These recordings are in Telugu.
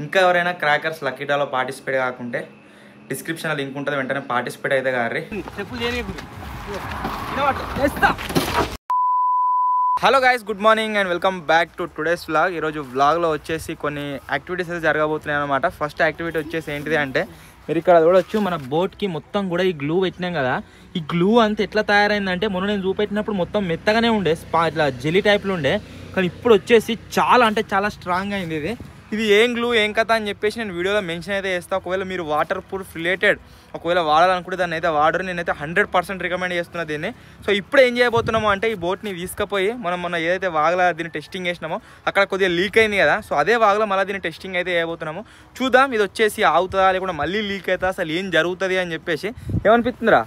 ఇంకా ఎవరైనా క్రాకర్స్ లక్కీ డ్రాలో పార్టిసిపేట్ కాకుంటే డిస్క్రిప్షన్లో లింక్ ఉంటుంది, వెంటనే పార్టిసిపేట్ అయితే గారి. Hello guys, good morning and welcome back to today's vlog. ఈరోజు వ్లాగ్లో వచ్చేసి కొన్ని యాక్టివిటీస్ అయితే జరగబోతున్నాయి అనమాట. ఫస్ట్ యాక్టివిటీ వచ్చేసి ఏంటిది అంటే, మీరు ఇక్కడ చూడొచ్చు మన బోట్కి మొత్తం కూడా ఈ గ్లూ పెట్టినాం కదా. ఈ గ్లూ అంతా ఎట్లా తయారైందంటే, మొన్న నేను చూపెట్టినప్పుడు మొత్తం మెత్తగానే ఉండే, ఇట్లా జెలీ టైప్లో ఉండే, కానీ ఇప్పుడు వచ్చేసి చాలా అంటే చాలా స్ట్రాంగ్ అయింది. ఇది ఏం గ్లూ ఏం కథ అని చెప్పేసి నేను వీడియోలో మెన్షన్ అయితే చేస్తాను. ఒకవేళ మీరు వాటర్ ప్రూఫ్ రిలేటెడ్ ఒకవేళ వాడాలనుకుంటే దాన్ని అయితే వాడరు. నేనైతే 100% రికమెండ్ చేస్తున్నా దీన్ని. సో ఇప్పుడు ఏం చేయబోతున్నామో అంటే, ఈ బోట్ని తీసుకుపోయి మనం ఏదైతే వాగలా దీన్ని టెస్టింగ్ చేసినామో అక్కడ కొద్దిగా లీక్ అయింది కదా. సో అదే వాగలో మళ్ళీ దీన్ని టెస్టింగ్ అయితే చేయబోతున్నాము. చూద్దాం ఇది వచ్చేసి ఆగుతుందా లేకుండా మళ్ళీ లీక్ అవుతా, అసలు ఏం జరుగుతుంది అని చెప్పేసి. ఏమనిపిస్తుందిరా?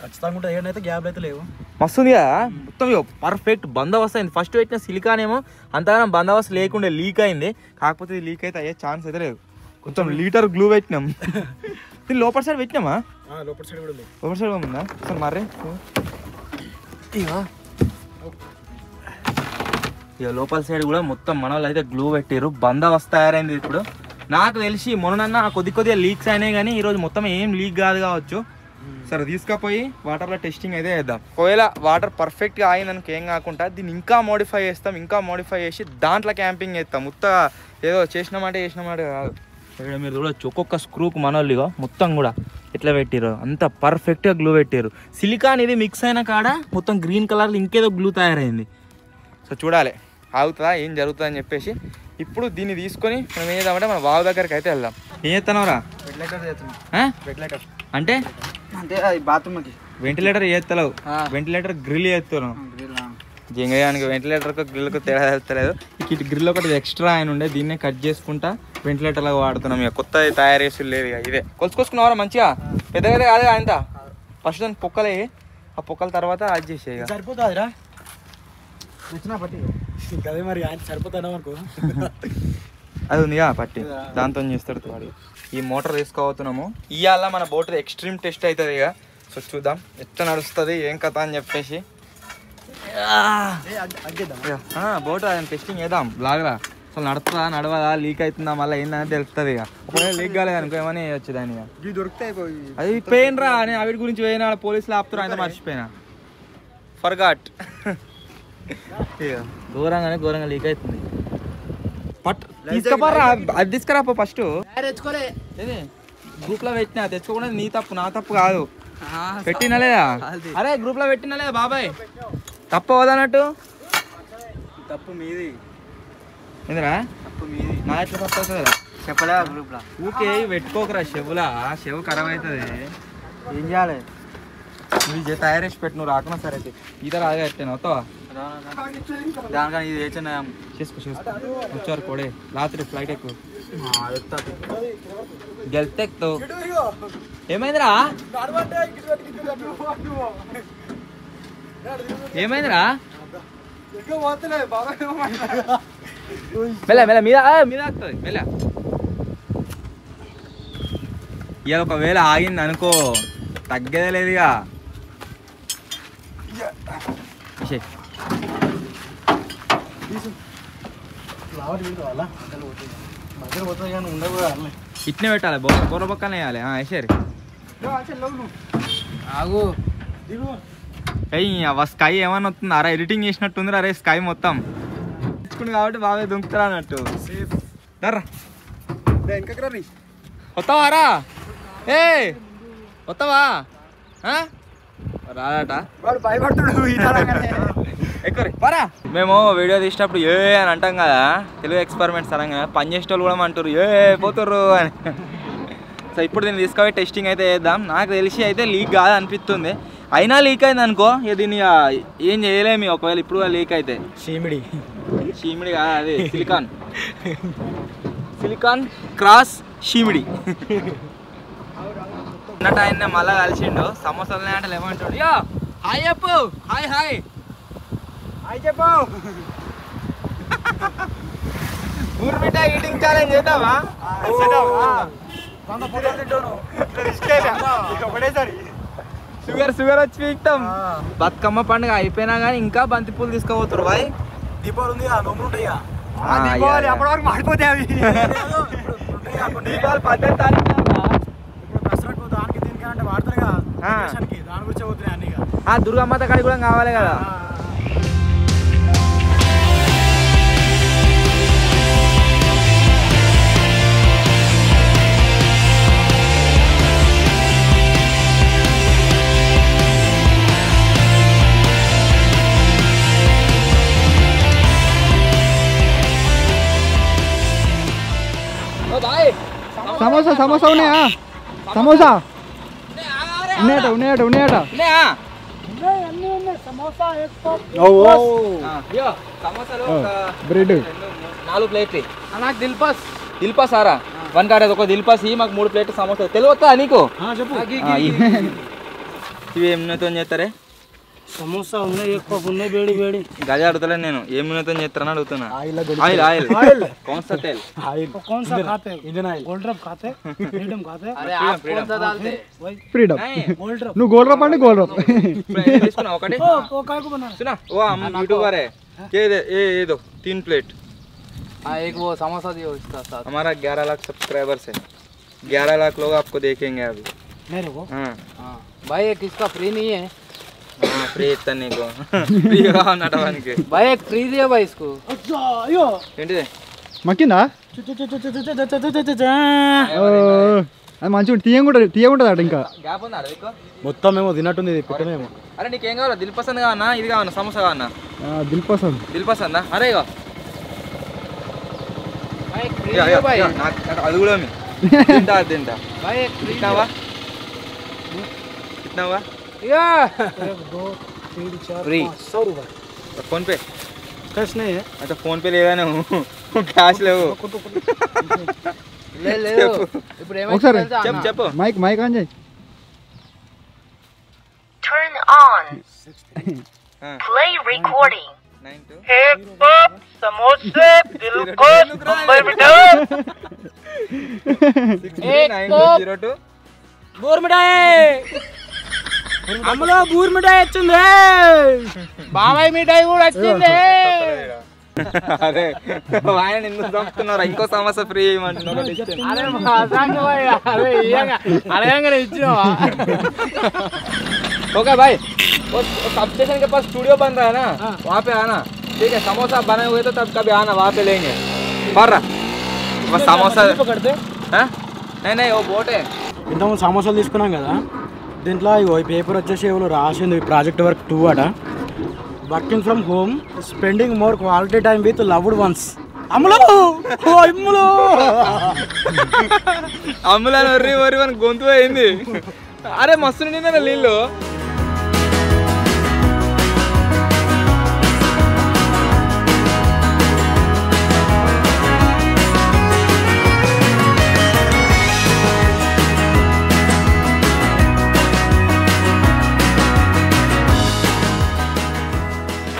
ఖచ్చితంగా ఉంటుంది, ఏడైతే గ్యాప్లు అయితే లేవు. మస్తుంది కదా, మొత్తం పర్ఫెక్ట్ బందోబస్తు అయింది. ఫస్ట్ పెట్టిన సిలికాన్ ఏమో అంతగానం బందోబస్తు లేకుండా లీక్ అయింది. కాకపోతే ఇది లీక్ అయితే అయ్యే ఛాన్స్ అయితే లేదు. కొంచెం లీటర్ గ్లూ పెట్టినాం. దీన్ని లోపల సైడ్ పెట్టినామా? లోపల సైడ్ కూడా లోపల సైడ్ ఉందా? అసలు మరే ఇక లోపల సైడ్ కూడా మొత్తం మన వాళ్ళు అయితే గ్లూ పెట్టారు. బందోబస్తు తయారైంది. ఇప్పుడు నాకు తెలిసి మొన్న కొద్దిగా లీక్స్ అయినాయి, కానీ ఈరోజు మొత్తం ఏం లీక్ కాదు కావచ్చు. సరే తీసుకపోయి వాటర్లో టెస్టింగ్ అయితే చేద్దాం. ఒకవేళ వాటర్ పర్ఫెక్ట్గా ఆగిందనుకో ఏం కాకుండా దీన్ని ఇంకా మోడిఫై చేస్తాం. ఇంకా మోడిఫై చేసి దాంట్లో క్యాంపింగ్ చేస్తాం. మొత్తం ఏదో చేసినామంటే కాదు. ఇక్కడ మీరు చూడొచ్చు, ఒక్కొక్క స్క్రూకు మనోళ్ళుగా మొత్తం కూడా ఎట్లా పెట్టారు, అంత పర్ఫెక్ట్గా గ్లూ పెట్టారు. సిలికాన్ ఇది మిక్స్ అయిన కాడ మొత్తం గ్రీన్ కలర్లో ఇంకేదో గ్లూ తయారైంది. సో చూడాలి ఆగుతుందా ఏం జరుగుతుందని చెప్పేసి. ఇప్పుడు దీన్ని తీసుకొని మనం ఏం చేద్దామంటే మన వాగు దగ్గరికి అయితే వెళ్దాం. ఏం చేస్తున్నావురా? వెంటిలేటర్ అంటే బాత్రూమ్కి వెంటిలేటర్ చేస్తలేవు, వెంటిలేటర్ గ్రిల్ చేస్తున్నావు. జింగయానికి వెంటిలేటర్కు గ్రిల్కు తేడా తెస్తలేదు. ఇటు గ్రిల్ ఒకటి ఎక్స్ట్రా ఆయన ఉండే, దీన్నే కట్ చేసుకుంటా వెంటిలేటర్ లాగా వాడుతున్నాం. ఇక కొత్త తయారు చేసి లేదు. ఇక ఇదే కొలుసుకొసుకున్నావరా మంచిగా పెద్దగా కాదు ఆయన. ఫస్ట్ దానికి పొక్కలే, ఆ పొక్కల తర్వాత అది చేసే సరిపోతుందిరా. తెచ్చినా పట్టి అదే మరి ఆయన సరిపోతాడా అనుకో. అది ఉందిగా పట్టి, దాంతో చేస్తాడు వాడు. ఈ మోటార్ తీసుకోబోతున్నాము. ఇవాళ మన బోట్ ఎక్స్ట్రీమ్ టెస్ట్ అవుతుంది ఇక. సో చూద్దాం ఎట్లా నడుస్తుంది ఏం కథ అని చెప్పేసి. బోట్ అది టెస్టింగ్ చేద్దాం బ్లాగ్లా. అసలు నడుతుందా నడవదా, లీక్ అవుతుందా, మళ్ళీ ఏందని తెలుస్తుంది. ఇక ఒకవేళ లీక్ కాలేదు అనుకో ఏమని వచ్చి దాని దొరుకుతాయి. అది పెయిన్ రా అని అవిటి గురించి పోయినా పోలీసులు ఆపుతారు, ఆయన మర్చిపోయినా ఫర్గాట్. ఘోరంగా లీక్ అవుతుంది. తీసుకుపోరా, అది తీసుకురా ఫస్ట్. గ్రూప్ లో పెట్టినా తెచ్చుకోకుండా నీ తప్పు నా తప్పు కాదు. పెట్టినా లేదా? అరే గ్రూప్ లో పెట్టినా లేదా బాబాయ్? తప్పు అవదన్నట్టు. తప్పు మీది. ఏందిరా తప్పు మీది. నా ఎట్లా తప్పు అవుతుంది కదా చెప్పలే గ్రూప్ లో. ఊకే పెట్టుకోకరా చెవులా, చెవు ఖరాబ్ అవుతుంది. ఏం చేయాలి? నువ్వు తయారు చేసి పెట్టు, నువ్వు రాకుండా సరే అయితే ఈత రాగా పెట్టాను అవుతావా? దానికని ఇది వేసిన చేసుకో వచ్చారు కోడే. రాత్రి ఫ్లైట్ ఎక్కువ గెలితే ఎక్కుతావు. ఏమైందిరా? ఏమైందిరా? మెల్ల మెల్ల మీద మీద ఆగుతుంది మెల్ల. ఇవాళ ఒకవేళ ఆగింది అనుకో తగ్గదే లేదు. ఇక ఇట్నే పెట్టాలి, బొర్ర పక్కన వేయాలి. వేసారు ఆగు. అయ్యి స్కై ఏమన్నా వస్తుంది అరే, ఎడిటింగ్ చేసినట్టుంది అరే స్కై మొత్తం తెచ్చుకుంది కాబట్టి బాగా దుంకుతారా అన్నట్టు. దర్రా వస్తావారా? ఏ వస్తావా? రాదట ఎక్కువ పరా. మేము వీడియో తీసినప్పుడు ఏ అని అంటాం కదా, తెలుగు ఎక్స్పెరిమెంట్స్ అనగా పని చేసే వాళ్ళు కూడా అంటారు ఏ పోతుర్రు అని. సో ఇప్పుడు దీన్ని తీసుకొని టెస్టింగ్ అయితే చేద్దాం. నాకు తెలిసి అయితే లీక్ కాదు అనిపిస్తుంది. అయినా లీక్ అయింది అనుకో ఇక దీన్ని ఏం చేయలేము. ఒకవేళ ఇప్పుడు లీక్ అయితే షీమిడి కాదు, అది సిలికాన్ క్రాస్ షీమిడి. ఉన్నట్టు ఆయన మళ్ళా కలిసిండు. సమోసాలు అంటే ఏమంటాడు, యో హాయ్ చెప్పు, హాయ్ హాయ్ హాయ్ చెప్పు. ఊర్మిఠా ఈటింగ్ ఛాలెంజ్ చేద్దామా? షుగర్ వచ్చి పీక్తాం. బతుకమ్మ పండుగ అయిపోయినా కానీ ఇంకా బంతిపూలు తీసుకోబోతురు బాయ్. దీపావళి ఉంది, నోములు ఉంటాయి. దీపావళి అప్పటి వరకు మాడిపోతాయి అవి. దీపావళి 18 తారీఖు ఇప్పుడు దసరాకు దానికి దీనికి అంటే వాడతారుగా దాని గురించి పోతున్నాయి అన్ని దుర్గమ్మత కాడికి కూడా కావాలి కదా. సమోసా సమోసా ఉన్నాయా? సమోసా ఉన్నాయట బ్రెడ్ 4 ప్లేట్లు నాకు దిల్పాస్ సారా 1 కాడ ఒక దిల్పాస్ మాకు 3 ప్లేట్లు సమోసా తెలియవద్దా నీకు? ఇవి ఏం నూనెతో చేస్తారే? సమోసా ఉన్నాయి, ఎక్కువ ఉన్నాయి, వేడి వేడి. గజ అడుగుతలేను నేను, ఏం నూనెతో చేస్తారని అడుగుతున్నా. ఆయిల్ ఆయిల్ कौन सा तेल? कौन सा खाते हैं? Engine oil. गोल्ड ड्रॉप खाते हैं? फ्रीडम खाते हैं? अरे आप कौन सा डालते? फ्रीडम. Gold drop. నువ్వు గోల్డ్ డ్రాప్ అంటే గోల్డ్ డ్రాప్. తీసుకున్నా ఒకటి. ओ काय को बना? सुना वो हम यूट्यूबर है. ये दो 3 प्लेट. हाँ एक वो समोसा दियो इसका साथ. हमारा 11 लाख सब्सक्राइबर्स है. 11 लाख लोग आपको देखेंगे अभी. मेरे को? हाँ भाई एक इसका फ्री नहीं है. हाँ फ्री इतना नहीं को फ्री का नटवाనికి. भाई एक फ्री दिया भाई इसको. अच्छा अयो. ఏంటిది? మక్కిందా? అది మంచిగా తీయగుంటుంది అట. ఇంకా గ్యాప్ ఉందా అడవికో? మొత్తం ఏమో తిన్నట్టుంది, ఇది పెట్టమేమో. అరే నీకేం కావాలా? దిల్ పసంద్ కావన్నా, ఇది కావన్నా, సమోసా కావన్నా? దిల్ పసంద్. దిల్ పసందా? అరే ఇగో भाई एक फ्री दिया भाई. నాకు అది కూడా మీ తింటా भाई एक फ्री कितना हुआ? कितना हुआ? या 1 2 3 4 फ्री 100 रुपए. फोन पे? कैश नहीं है. अच्छा फोन पे లేవా నువ్వు? క్యాష్ లేవు. ले ले ఇప్పుడు ఒకసారి ఏమైంది చెప్పు. మైక్ ఆన్ చేయి. Turn on. Play recording. 92 Hip hop, samosa, dilko, mumbai beta. 6902 బూర్ మిఠాయి. అమ్మలో బూర్ మిఠాయి వచ్చింది. బాబాయ్ మిఠాయి కూడా వచ్చింది. అరే ఆయన ఎందుకు చంపుతున్నారా? ఇంకో సమస్య ఫ్రీ ఇవ్వమంటున్నావు. అరే మజాక్ భాయ్. అరే అడగంగానే ఇచ్చినావా? ओके भाई वो सब स्टेशन के पास स्टूडियो बन रहा है ना, वहाँ पे आना. ठीक है, समोसा बने हुए तो तब कभी आना, वहाँ पे लेंगे. पर बस समोसा हाँ? नहीं वो बोट है. ఇంతకుముందు సమోసాలు తీసుకున్నాం కదా, దీంట్లో ఇగో ఈ పేపర్ వచ్చేసి ఎవరు రాసింది ప్రాజెక్ట్ వర్క్ 2 అట. Working from home, spending more quality time with loved ones. Ammulu అమ్ములని ఒర్రి మన గొంతు అయింది. అరే మస్తు నిండా నీళ్ళు.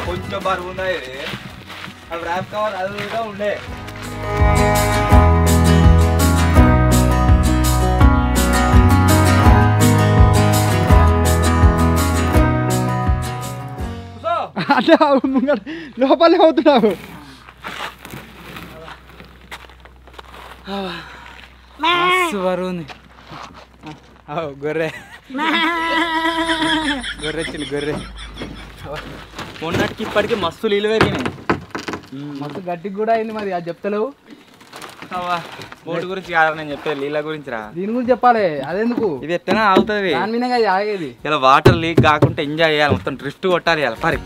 కొంచెం బరువు ఉన్నాయి. అవి ర్యాప్ కవర్ అదుగా ఉండే. అంటే ముంగట లోపలే అవుతున్నావు. వరుణ్ గొర్రె గొర్రె మొన్నటికి ఇప్పటికి మస్తు నీళ్ళు పెరిగినాయి. మస్తు గట్టికి కూడా అయింది. మరి అది చెప్తలేవు. బోట్ గురించి కాదు నేను చెప్పేది, నీళ్ళ గురించి రా. దీని గురించి చెప్పాలి. అదెందుకు? ఇది ఎత్తనా ఆగుతుంది. దాని మీద ఆగేది. ఇలా వాటర్ లీక్ కాకుండా ఎంజాయ్ చేయాలి, మొత్తం డ్రిఫ్ట్ కొట్టాలి ఇలా పరి.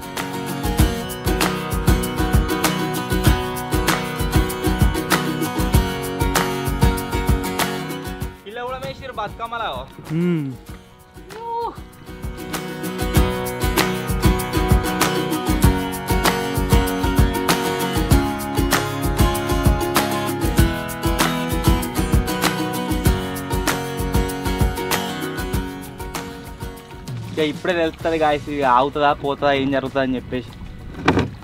ఇలా కూడా వేసిరు బతుకమ్మలా. ఇక ఇప్పుడే తెలుస్తుంది గాయస్, ఇక ఆగుతుందా పోతుందా ఏం జరుగుతుందా అని చెప్పేసి.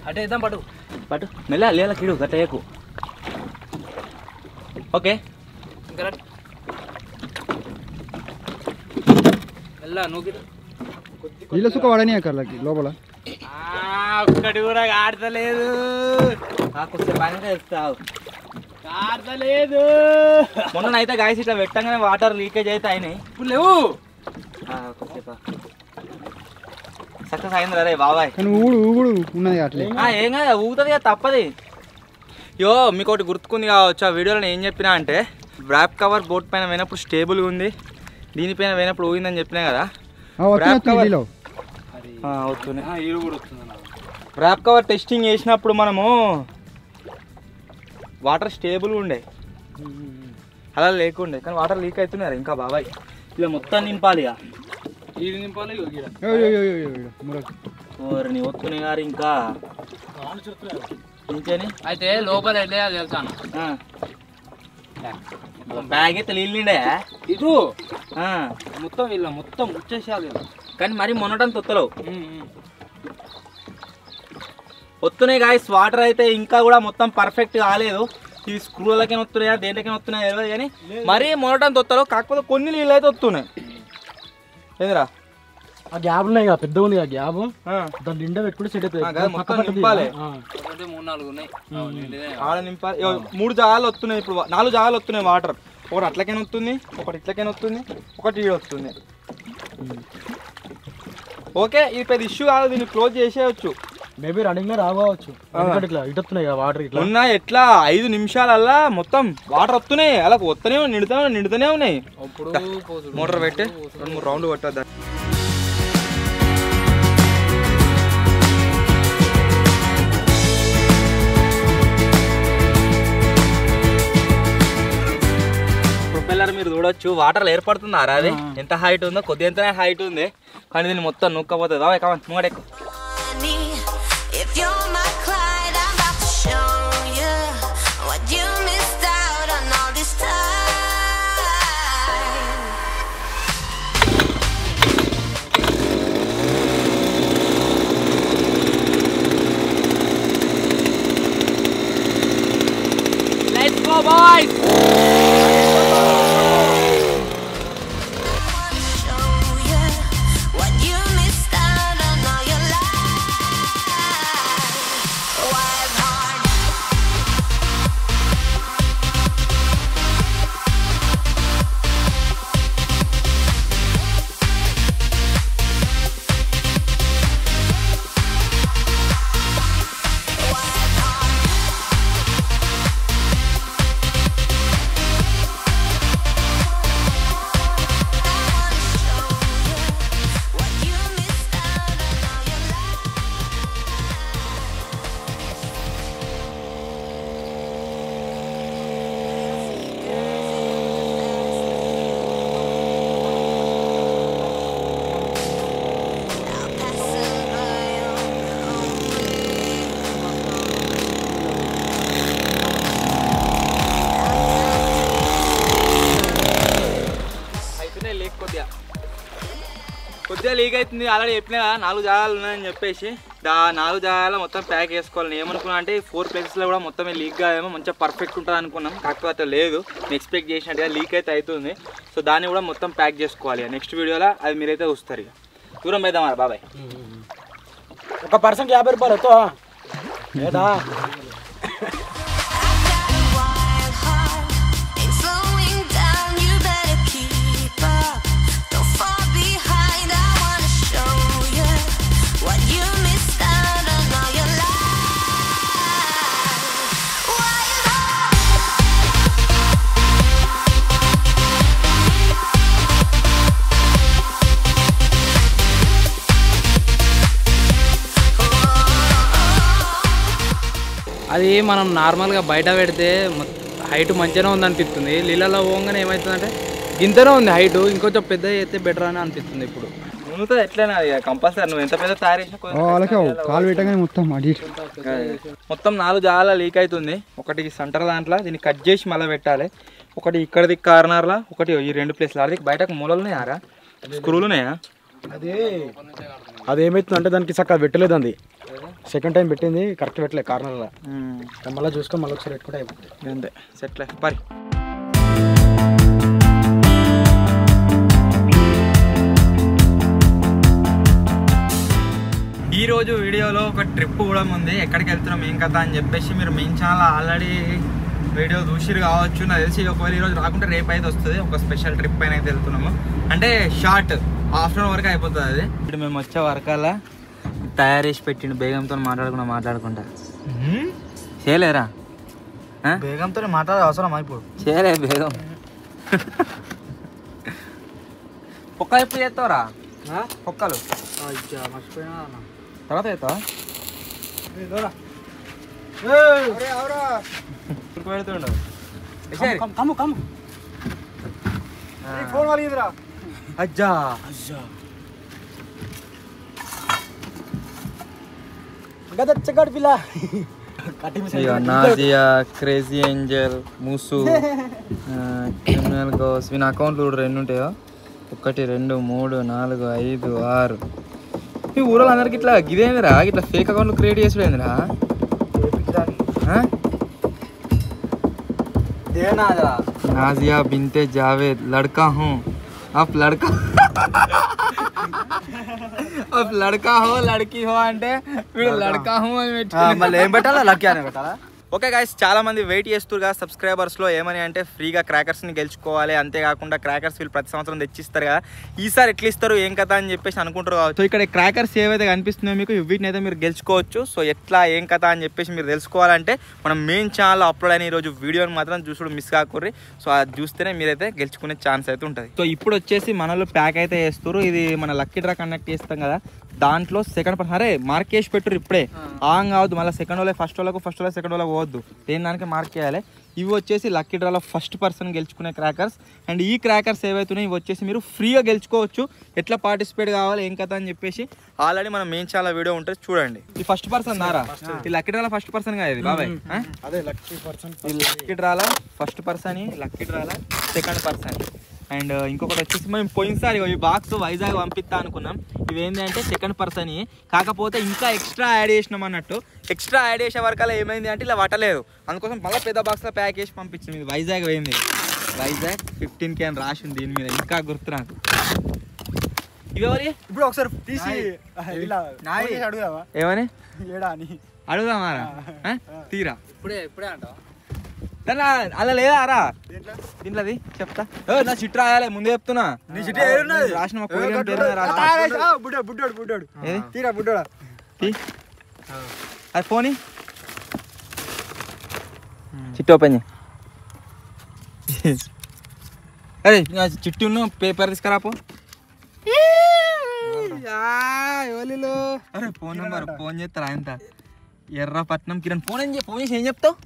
అటే ఇద్దాం పట్టు మెల్ల లేలా కిడు గట్టేయకు. ఓకే నీళ్ళ సుఖ వాడని అక్కర్లకి లోపల ఒక్కటి కూడా ఆడతలేదు. కొంచెం పైన తెలుస్తావు. కారలేదు. మొన్ననైతే గాయస్ ఇట్లా పెట్టగానే వాటర్ లీకేజ్ అయితే అయినాయి. ఇప్పుడు లేవు. సక్సెస్ అయింది రే బాబాయ్. ఊగుడు ఉన్నది అట్లే. ఏం కదా ఊగుతుంది కదా తప్పది. యో మీకు ఒకటి గుర్తుకుంది కావచ్చు, ఆ వీడియోలో నేను ఏం చెప్పినా అంటే ర్యాప్ కవర్ బోట్ పైన పోయినప్పుడు స్టేబుల్గా ఉంది, దీనిపైన పోయినప్పుడు ఊగిందని చెప్పినా కదా. ర్యాప్ కవర్ టెస్టింగ్ చేసినప్పుడు మనము వాటర్ స్టేబుల్గా ఉండే, అలా లేకుండే, కానీ వాటర్ లీక్ అవుతున్నారు ఇంకా బాబాయ్. ఇలా మొత్తం నింపాలి ఇక, ఇది నింపాలి. ఓరిని వస్తున్నాయి గారు ఇంకా ఇంకేని అయితే లోపల వెళ్ళే అది వెళ్తాను. బ్యాగ్ అయితే నీళ్ళిండే ఇది మొత్తం వీళ్ళ మొత్తం వచ్చేసేయాలి. కానీ మరి మొన్నటం తొత్తలేవు వస్తున్నాయి గాయస్. వాటర్ అయితే ఇంకా కూడా మొత్తం పర్ఫెక్ట్ కాలేదు. ఇవి స్క్రూలకైనా వస్తున్నాయా దేంట్లోకైనా వస్తున్నాయా తెలియదు, కానీ మరీ మొన్నటం తొత్తలేవు. కాకపోతే కొన్ని నీళ్ళు అయితే వస్తున్నాయి. ఏందిరా ఆ గ్యాప్ ఉన్నాయి కదా, పెద్దగా ఉంది ఆ గ్యాప్, దాని నిండా పెట్టుకుంటే సెట్ అవుతుంది. మొత్తం నింపాలి, 3-4 ఉన్నాయి ఆడ నింపాలి. 3 జాగాలు వస్తున్నాయి, ఇప్పుడు 4 జాగాలు వస్తున్నాయి వాటర్. ఒకటి అట్లకైనా వస్తుంది, ఒకటి ఇట్లకైనా వస్తుంది, ఒకటి ఈడ వస్తుంది. ఓకే, ఇది పెద్ద ఇష్యూ కాదు, దీన్ని క్లోజ్ చేసేయచ్చు. మేబీ రన్నింగ్ లో రావచ్చు. ఇట్లా ఇటు వస్తున్నాయి కదా వాటర్. ఇట్లా ఉన్న ఎట్లా 5 నిమిషాలల్లా మొత్తం వాటర్ వస్తున్నాయి, అలా వస్తూనే నిండుతూనే ఉన్నాయి. మోటార్ పెట్టి 2-3 రౌండ్లు కొట్టద్దా. ప్రొపెల్లర్ మీరు చూడొచ్చు, వాటర్ ఏర్పడుతుందా అది ఎంత హైట్ ఉందో, కొద్దిగా ఎంతనే హైట్ ఉంది, కానీ దీన్ని మొత్తం నొక్కపోతుంది. ముంగడెక్కు. Let's go boys. కొద్దిగా లీక్ అవుతుంది. ఆల్రెడీ చెప్పినా 4 జాగాలు ఉన్నాయని చెప్పేసి 4 జాగాల మొత్తం ప్యాక్ చేసుకోవాలి. నేను ఏమనుకున్నా అంటే 4 ప్లేసెస్లో కూడా మొత్తం లీక్ కాదేమో, మంచిగా పర్ఫెక్ట్ ఉంటుంది అనుకున్నాం. కాకపోతే లేదు, ఎక్స్పెక్ట్ చేసినట్టుగా లీక్ అయితే అవుతుంది. సో దాన్ని కూడా మొత్తం ప్యాక్ చేసుకోవాలి. నెక్స్ట్ వీడియోలో అది మీరైతే చూస్తారు. ఇక దూరం పెడదామా బాబాయ్? ఒక పర్సన్కి 50 రూపాయలు లేదా? అది మనం నార్మల్గా బయట పెడితే హైట్ మంచిగానే ఉంది అనిపిస్తుంది. నీళ్ళలో పోగానే ఏమవుతుందంటే గింతనే ఉంది హైట్, ఇంకొంచెం పెద్ద అయితే బెటర్ అని అనిపిస్తుంది. ఇప్పుడు ముందుతో ఎట్లయినా కంపల్సరీ నువ్వు ఎంత పెద్ద తయారు చేసినా మొత్తం 4 జాగాల లీక్ అవుతుంది. ఒకటి సెంటర్ దాంట్లో దీన్ని కట్ చేసి మళ్ళీ పెట్టాలి, ఒకటి ఇక్కడది కార్నర్లా, ఒకటి ఈ 2 ప్లేస్లు. అది బయటకు మూలలు ఉన్నాయారా, స్క్రూలు ఉన్నాయా? అది ఏమవుతుందంటే దానికి చక్కగా పెట్టలేదు. అది సెకండ్ టైం పెట్టింది కరెక్ట్ పెట్టలేదు కార్నర్లో. మళ్ళీ చూసుకొని మళ్ళీ ఒకసారి పెట్టుకుంటే అయిపోతుంది. అంతే సెట్ లైఫ్ పరి. ఈరోజు వీడియోలో ఒక ట్రిప్ కూడా ఉంది. ఎక్కడికి వెళ్తున్నాం ఏం కథ అని చెప్పేసి మీరు మెయిన్ ఛానల్ ఆల్రెడీ వీడియో చూసిరు కావచ్చు. నాకు తెలిసి ఒకవేళ ఈరోజు రాకుంటే రేపు అయితే వస్తుంది. ఒక స్పెషల్ ట్రిప్ పైన అయితే వెళ్తున్నాము. అంటే షార్ట్ ఆఫ్టర్నూన్ వరకు అయిపోతుంది అది. ఇప్పుడు మేము వచ్చే వరకల్లా తయారు చేసి పెట్టిండు. బేగంతో మాట్లాడుకుంటా చేయలేరా? బేగంతో మాట్లాడే అవసరం ఇప్పుడు చేయలే బేగం. పొక్కలు ఎప్పుడు చేస్తావురా? పొక్కలు మర్చిపోయినా తర్వాత చేస్తావా? పెడుతుండవు ఫోన్ కలిగిరా అజ్జా గదచ్చగడ్ పిల్ల నాజియా, క్రేజీ ఏంజల్, మూసు, క్రిమినల్ గోస్. వీని అకౌంట్లు కూడా 2 ఉంటాయో. 1 2 3 4 5 6. ఈ ఊళ్ళో అందరికి ఇట్లా గిదేందిరా? ఇట్లా ఫేక్ అకౌంట్లు క్రియేట్ చేసుడేందిరా? नाजिया बिनते जावेद लड़का हूँ अब लड़का अब लड़का हो लड़की हो అంటే వీడు లడకా హూ అని పెట్టుకున్నాడు. మళ్ళీ ఏం పెట్టాలా? లక్కీ అనే పెట్టాలా? ఓకే గైస్, చాలా మంది వెయిట్ చేస్తున్నారు సబ్స్క్రైబర్స్లో. ఏమని అంటే ఫ్రీగా క్రాకర్స్ని గెలుచుకోవాలి, అంతేకాకుండా క్రాకర్స్ వీళ్ళు ప్రతి సంవత్సరం తెచ్చిస్తారు కదా, ఈసారి ఎట్లా ఇస్తారు ఏం కదా అని చెప్పేసి అనుకుంటారు కావచ్చు. సో ఇక్కడ క్రాకర్స్ ఏవైతే కనిపిస్తున్నాయో మీకు వీటిని అయితే మీరు గెలుచుకోవచ్చు. సో ఎట్లా ఏం కదా అని చెప్పేసి మీరు తెలుసుకోవాలంటే మనం మెయిన్ ఛానల్లో అప్లోడ్ అయిన ఈరోజు వీడియోని మాత్రం చూసుడు మిస్ కాకూర్రి. సో అది చూస్తేనే మీరైతే గెలుచుకునే ఛాన్స్ అయితే ఉంటుంది. సో ఇప్పుడు వచ్చేసి మనలో ప్యాక్ అయితే వేస్తారు. ఇది మన లక్కీ డ్రా కండక్ట్ చేస్తాం కదా, దాంట్లో సెకండ్ పర్సన్ అరే మార్క్ చేసి పెట్టురు ఇప్పుడే. ఆన్ కావద్దు మళ్ళీ సెకండ్ వాళ్ళకి ఫస్ట్ వాళ్ళకు సెకండ్ వాళ్ళకి పోవద్దు. దేని దానికి మార్క్ చేయాలి. ఇవి వచ్చేసి లక్కీ డ్రాలో ఫస్ట్ పర్సన్ గెలుచుకునే క్రాకర్స్. అండ్ ఈ క్రాకర్స్ ఏవైతున్నాయి ఇవి వచ్చేసి మీరు ఫ్రీగా గెలుచుకోవచ్చు. ఎట్లా పార్టిసిపేట్ కావాలి ఏం కదా అని చెప్పేసి ఆల్రెడీ మనం మెయిన్ చాలా వీడియో ఉంటుంది చూడండి. ఈ ఫస్ట్ పర్సన్ దారా ఈ లక్కీ డ్రాలో ఫస్ట్ పర్సన్ కాదు బాబాయ్. అదే లక్కీ పర్సన్. ఈ లక్కీ డ్రాలో ఫస్ట్ పర్సన్, లక్కీ డ్రాలో సెకండ్ పర్సన్. అండ్ ఇంకొకటి వచ్చేసి మేము పోయినసారి ఈ బాక్స్ వైజాగ్ పంపిస్తా అనుకున్నాం. ఇవి ఏంటి అంటే సెకండ్ పర్సన్, కాకపోతే ఇంకా ఎక్స్ట్రా యాడ్ చేసినాం అన్నట్టు. ఎక్స్ట్రా యాడ్ చేసే వరకల్లా ఏమైంది అంటే ఇలా పట్టలేదు, అందుకోసం మళ్ళీ పెద్ద బాక్స్లో ప్యాక్ చేసి పంపించింది. ఇది వైజాగ్ పోయింది, వైజాగ్ 15K అని రాసి ఉంది దీని మీద, ఇంకా గుర్తు నాకు. ఇవెవరి ఇప్పుడు ఒకసారి తీసి అడుగుదావా ఏమని ఏడా అని అడుగుదామారా? తీరా ఇప్పుడే అంటావా? అలా లేదా రా దీంట్లోది చెప్తా. నా చిట్టు రాయాలి ముందే చెప్తున్నా. రాసిన బుడ్డోడు తీరా బుడ్డోడా అది ఫోన్ చిట్టు ఓపెన్ చేయి. అరే చిట్టు పేపర్ తీసుకురాపో. అరే ఫోన్ నెంబర్ ఫోన్ చేస్తారా ఆయన ఎర్రపట్నం కిరణ్. ఫోన్ చేసి ఏం చెప్తావు?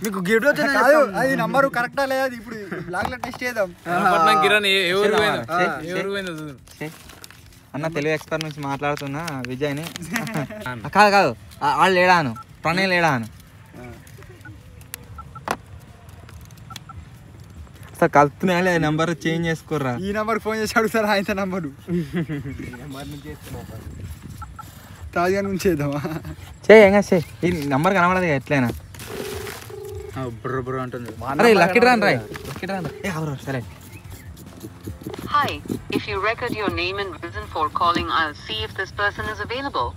మీకు గిఫ్ట్ వచ్చింది అది నంబర్ కరెక్టా లేదా ఇప్పుడు బ్లాక్ లో టెస్ట్ చేద్దాం. అన్న తెలుగు ఎక్స్పర్ట్ నుంచి మాట్లాడుతున్నా విజయ్ని. కాదు కాదు వాళ్ళు లేడాను ప్రణయ్ లేడాను సార్ కలుపుతున్నాయి. నెంబర్ చేంజ్ చేసుకోర్రా. ఈ నెంబర్ ఫోన్ చేసి అడుగుతారా ఆయన నంబరు తాజా నుంచి చేద్దామా? చేయంగా చే ఈ నెంబర్ కనబడదు ఎట్లయినా. అరే లక్కీ డ్రా రాయ్ లక్కీ డ్రా సరే. Hi, if you record your name and reason for calling, I'll see if this person is available.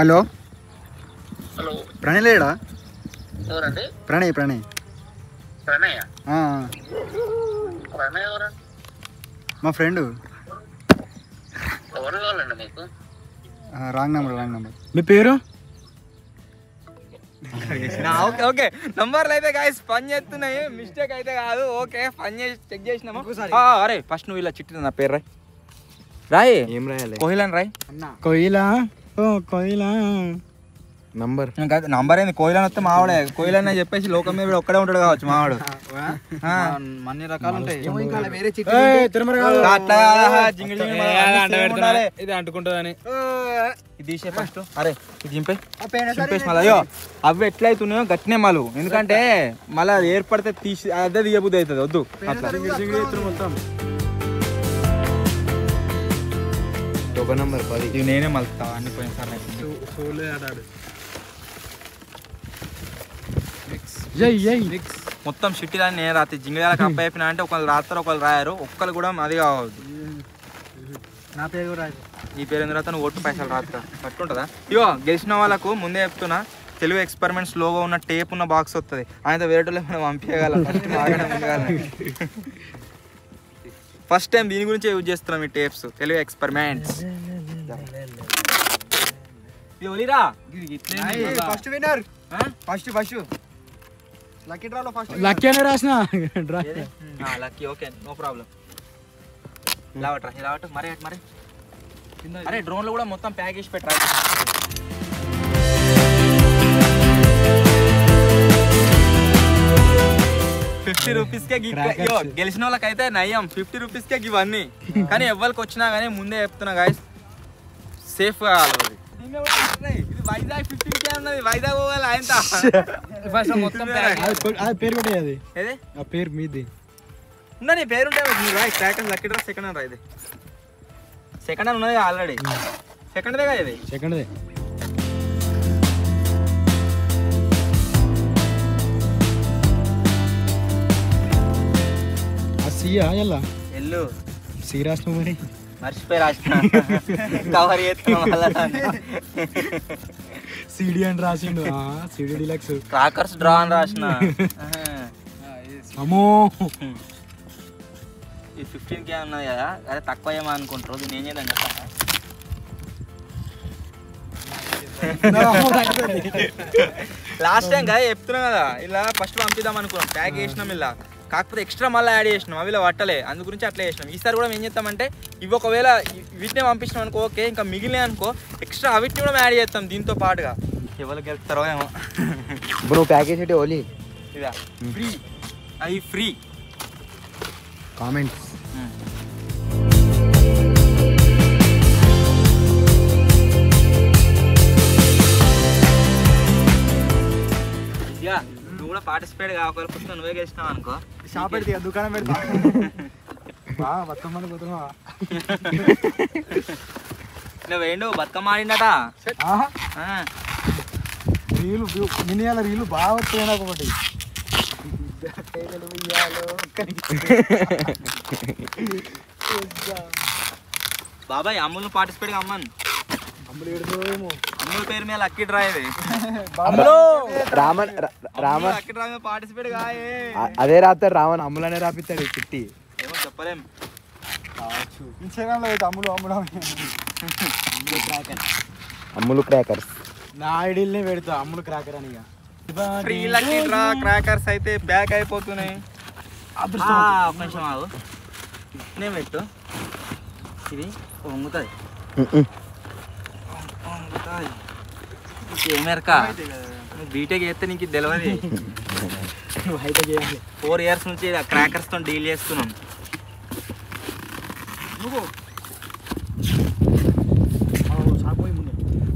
Hello Pranay లేడా? ప్రణయ్ మా ఫ్రెండ్. Wrong number. మీ పేరు? ఓకే ఓకే నంబర్లు అయితే గాయస్ పని చేస్తున్నాయి, మిస్టేక్ అయితే కాదు. ఓకే పని చేసి చెక్ చేసినాము. అరే ఫస్ట్ నువ్వు ఇలా చిట్టి నా పేరు రాయ్. ఏం రాయాలి? కోహిలాని రాయ్. కోయిలా నంబర్ నంబర్ ఏంది? కోయిలని వస్తే మావాడే కోయిలని చెప్పేసి లోకం మీద ఒక్కడే ఉంటాడు కావచ్చు మావాడు. అన్ని రకాలు ఉంటాయి. ఇది అంటుకుంటుందని ఇది తీసే ఫస్ట్. అరే ఇది చింపేసి మళ్ళీ అయ్యో అవి ఎట్లయితున్నాయో గట్టినే మళ్ళు, ఎందుకంటే మళ్ళీ అది ఏర్పడితే తీసి అదే తీయబుద్ధి అవుతుంది. వద్దు మొత్తం ఒక నంబర్ 10 ఇది నేనే మలుతా అన్ని పోయినసారి. మొత్తం షిట్టిలని నేను రాత్రి జింగళ కప్ప అయిపోయినా అంటే ఒకళ్ళు రాస్తారు ఒకళ్ళు రాయారు, ఒక్కరు కూడా అది కావద్దు. నా పేరు రాదు. ఈ పేరు ఎందుకు రాస్తాను ఓటు పైసలు రాస్తా పట్టుంటుందా ఇగో గెలిచిన వాళ్ళకు ముందే చెప్తున్నా తెలుగు ఎక్స్పెరిమెంట్స్ లోగో ఉన్న టేప్ ఉన్న బాక్స్ వస్తుంది ఆయన వేరేటోళ్ళు మనం పంపించగలం ఫస్ట్ టైం దీని గురించి యూజ్ చేస్తున్నాం ఈ tapes Telugu experiments first winner first lucky డ్రాలో ఫస్ట్ లక్కీ అనే రాసిన draw lucky okay no problem ఇలా మరి అరే డ్రోన్లో కూడా మొత్తం ప్యాక్ చేసి పెట్టరా 50 రూపీస్కే గెలిచిన వాళ్ళకైతే నయ్యం 50 రూపీస్కే ఇవన్నీ కానీ ఎవరికి వచ్చినా కానీ ముందే చెప్తున్నా గాయస్ సేఫ్ గా కావాలి ఇది వైజాగ్ 15K ఉన్నది వైజాగ్ పోవాలి ఆయన మొత్తం పేరు పెట్టేది ఏది ఆ పేరు మీది ఉన్నా నీ పేరు ఉంటే రాయ్ cracker lucky draw second hand రాయిది సెకండ్ హ్యాండ్ ఉన్నది ఆల్రెడీ సెకండ్దే కదా ఇది సెకండ్దే సియా ఎలా ఎల్లు సి రాసిన మరి మర్చిపోయి రాసిన కవర్ చేస్తున్నాం సిడి అని రాసిండు సిడి డిలక్స్ క్రాకర్స్ డ్రా అని రాసిన అమ్మో ఈ 15K ఉన్నది కదా అదే తక్కువ ఏమో అనుకుంటారు దీన్ని ఏం చేద్దాం చెప్తాను లాస్ట్ టైం కదా చెప్తున్నాం కదా ఇలా ఫస్ట్ పంపిద్దాం అనుకున్నాం ప్యాక్ చేసినాం ఇలా కాకపోతే ఎక్స్ట్రా మళ్ళీ యాడ్ చేసినాం అవి ఇలా పట్టలే అందు గురించి అట్లా చేసినాం ఈసారి కూడా ఏం చేస్తామంటే ఇవి ఒకవేళ వీటినే పంపించినాం అనుకో ఓకే ఇంకా మిగిలిన అనుకో ఎక్స్ట్రా అవిటిని కూడా యాడ్ చేస్తాం దీంతో పాటుగా ఎవరికి వెళ్తారో ఏమో బ్రో ప్యాకేజ్ అంటే ఓన్లీ ఇదా ఫ్రీ అవి ఫ్రీ కామెంట్స్ ఇక నువ్వు కూడా పార్టిసిపేట్ కావాలి ఫస్ట్ నువ్వే గెలిచినావు అనుకో షాప్ పెడితే దుకాణం పెడతా బతుకమ్మ పోతున్నా నువ్వేండు బతుకమ్మ ఆడిండట రీలు మినియాల రీలు బాగా వస్తాయి నాకు ఒకటి బాబాయ్ అమ్ములు పార్టిసిపేట్ అమ్మను అమ్ముల పేరు మీద లక్కీ డ్రా ఇది రామన్ లక్కీ డ్రా మీద పార్టిసిపేట్ కాయే అదే రాస్తాడు రామన్ అమ్ములనే రాపిస్తాడు చిట్టి ఏమో చెప్పలేం ఇన్స్టాగ్రామ్ లో అమ్ములు క్రాకర్స్ నా ఐడియల్నే పెడతా అమ్ములు క్రాకర్ అని ఫ్రీ లక్కీ డ్రా క్రాకర్స్ అయితే బ్యాక్ అయిపోతున్నాయి ఒక నిమిషం ఆగు నేను పెట్టు ఇది వంగుతుంది ఏమేరక నువ్వు బీటెక్ చేస్తే నీకు తెలియదు 4 years నుంచి క్రాకర్స్ తో డీల్ చేస్తున్నాం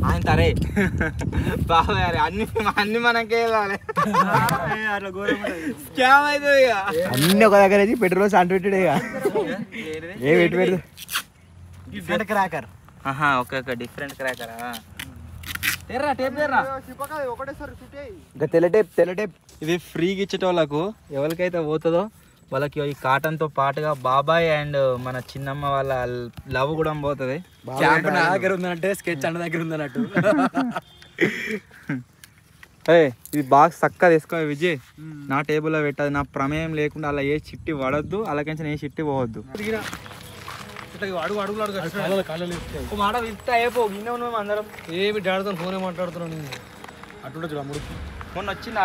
ఆయన తరే బాబా అన్ని మనకే స్కామ్ అవుతుంది ఇక అన్ని ఒక దగ్గర పెట్రోల్ అంటు పెట్టాడు ఏ పెట్టి పెడతా different cracker okay okay different క్రాకరా తెల్ల టేప్ ఇది ఫ్రీగా ఇచ్చేటోళ్ళకు ఎవరికైతే పోతుందో వాళ్ళకి ఈ కాటన్తో పాటుగా బాబాయ్ అండ్ మన చిన్నమ్మ వాళ్ళ లవ్ కూడా పోతుంది నా దగ్గర ఉందంటే స్కెచ్ అన్న దగ్గర ఉందన్నట్టు ఇది బాక్స్ చక్కగా తీసుకో విజయ్ నా టేబుల్లో పెట్టదు నా ప్రమేయం లేకుండా అలా ఏ చిట్టి పడద్దు అలాగే ఏ చిట్టి పోవద్దు మాట వింటే అయిపో గిన్నె ఉన్నాం అందరం ఏమి డాడుతాను ఫోనే మాట్లాడుతున్నాను అటు అమ్ముడు మొన్న వచ్చింది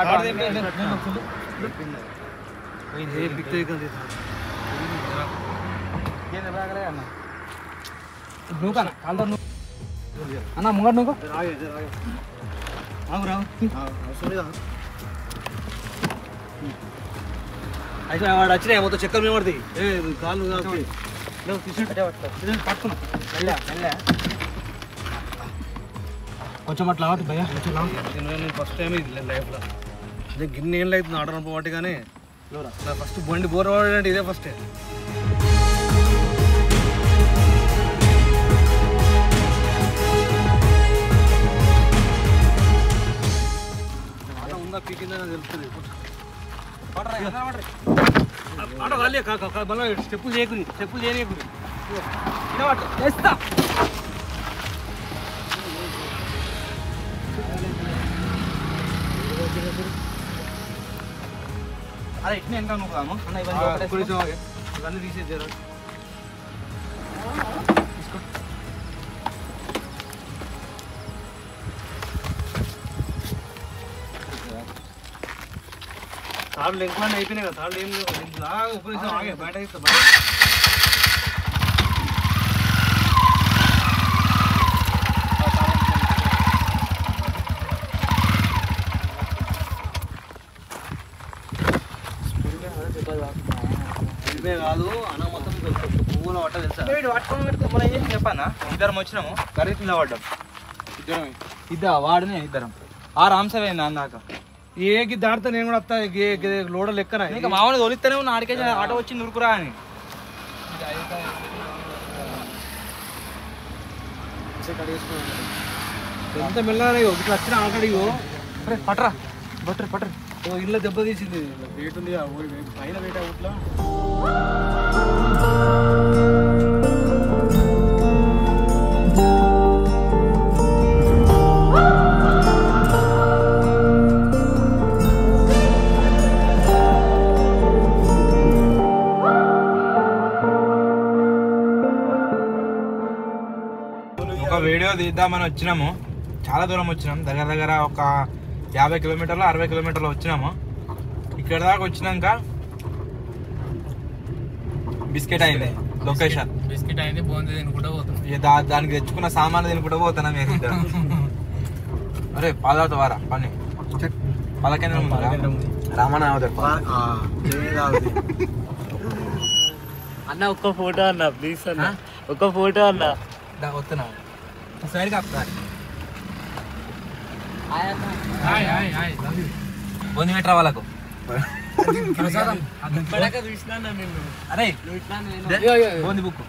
నువ్వు కన్నా అన్న ముంగడు నువ్వు అయితే వాడు వచ్చినాయి మొత్తం చెక్కలు మేము పడుతుంది కాళ్ళు కొంచెం అట్లా భయ నేను ఫస్ట్ టైం ఇది లైఫ్లో అదే గిన్నె ఏళ్ళు అవుతుంది ఆర్డర్ పోటీ కానీ నా ఫస్ట్ బండి బోర్ వాడంటే ఇదే ఫస్ట్ ఉందా పీకిందని తెలుస్తుంది స్టెప్పులు చేయకుని స్టెప్పులు చేయకుని అదే ఇట్లా ఎంత అనుకున్నాము అన్న ఇవన్నీ తీసేది తాళ్ళు ఎక్కువ అయిపోయినాయి కదా తాళ్ళు ఏం లేవు ఉపయోగిస్తాం ఆగే బయట ఇస్తా కాదు అన్న మొత్తం పువ్వుల పట్ట తెలుసా మనం ఏం చేసి చెప్పానా ఇద్దరం వచ్చినాము కర్రీ కింద పడ్డాం ఇద్దరు వాడినే ఇద్దరం ఆ రామ్సవేంది అందాక ఏకి దాడితే నేను కూడా వస్తా లోడ లెక్కన ఇంకా మామూలు తోలిస్తేనే ఉన్న ఆడికే ఆటో వచ్చి నురుకురా అని ఎంత మెల్లగా ఇట్లా వచ్చిన ఆకడిగో పట్రా బట్టర్ పట్టర్ ఇల్లు దెబ్బ తీసింది వెయిట్ ఉంది పైన వెయిట్ అవుట్లా ఒక వీడియో తీద్దామని వచ్చినాము, చాలా దూరం వచ్చినాం, దగ్గర దగ్గర ఒక 50 కిలోమీటర్లు 60 కిలోమీటర్లు వచ్చినాము. ఇక్కడ దాకా వచ్చినాక బిస్కెట్ అయింది లొకేషన్, బిస్కెట్ అయింది బోంది తినుకుంటూ పోతాం. దానికి తెచ్చుకున్న సామాన్లు తినుకుంటూ పోతున్నా మేము. అరే పాదాత వారా పని పలకేంద్రం రామణ అన్న ఒక్క ఫోటో అన్న ప్లీజ్ అన్న ఒక్క ఫోటో అన్న వస్తున్నా సైడ్ కాపుతారు బొంది పెట్టరా వాళ్ళకు. అరే బొంది బుక్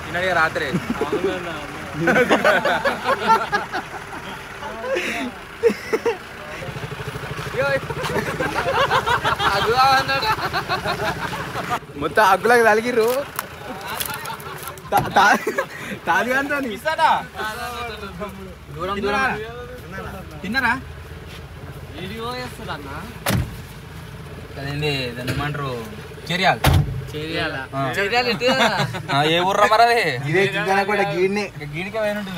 తినడిగా రాత్రి మొత్తం అగ్గులకు తలిగిర్రు. తిన్నారా? అదేంటి దాన్ని ఏమంటారు, చేరియాలి. ఏ ఊర్రా మరది గీడికే పోయినట్టు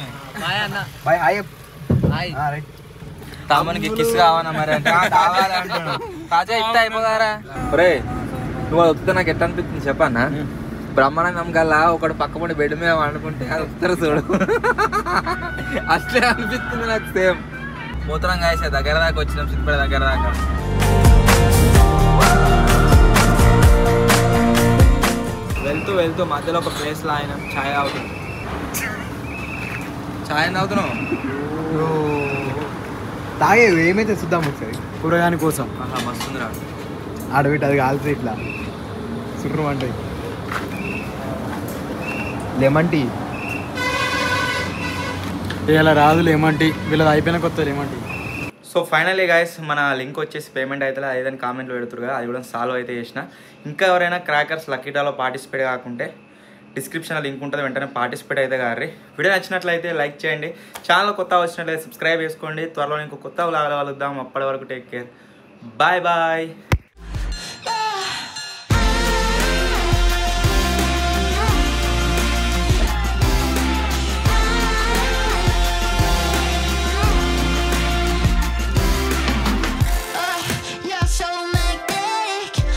తామనికి కిస్ కావాలా మరి అంటే కావాలి అంటున్నాడు. తాజా ఇట్ట అయిపోతారా? ఒరే నువ్వు అది వస్తే నాకు ఎట్లా అనిపిస్తుంది చెప్పన్నా, బ్రహ్మాండం గల్లా ఒకడు పక్కపడి బెడ్ మీద వండుకుంటే అది వస్తారు చూడు, అట్లే అనిపిస్తుంది నాకు సేమ్. పోతున్నాం కాసే దగ్గర దాకా వచ్చినాం, సిద్దిపేట దగ్గర దాకా. వెళ్తూ వెళ్తూ మధ్యలో ఒక ప్లేస్లో ఆయన ఛాయ్ తాగుతున్నాం. ఛాయ్ తాగుతున్నాం తాగే ఏమైతే చూద్దాం ఒకసారి కూరగాని కోసం. మస్తుంది రా ఆడబెట్టి అది కాలుతుంది ఇట్లా సుర్రం అంటే లెమన్ టీ. ఇలా రాదు లెమన్ టీ, వీళ్ళది అయిపోయిన కొత్త lemon tea. So finally guys మన లింక్ వచ్చేసి పేమెంట్ అయితే ఏదైనా కామెంట్లో పెడుతురు కదా, అది కూడా సాల్వ్ అయితే చేసిన. ఇంకా ఎవరైనా క్రాకర్స్ లక్కీటాలో పార్టిసిపేట్ కాకుంటే డిస్క్రిప్షన్లో లింక్ ఉంటుంది, వెంటనే పార్టిసిపేట్ అయితే గారి. వీడియో నచ్చినట్లయితే లైక్ చేయండి, ఛానల్ కొత్త వచ్చినట్లయితే సబ్స్క్రైబ్ చేసుకోండి. త్వరలో ఇంకో కొత్త వ్లాగ్ కలుద్దాం. అప్పటి వరకు టేక్ కేర్, బాయ్ బాయ్.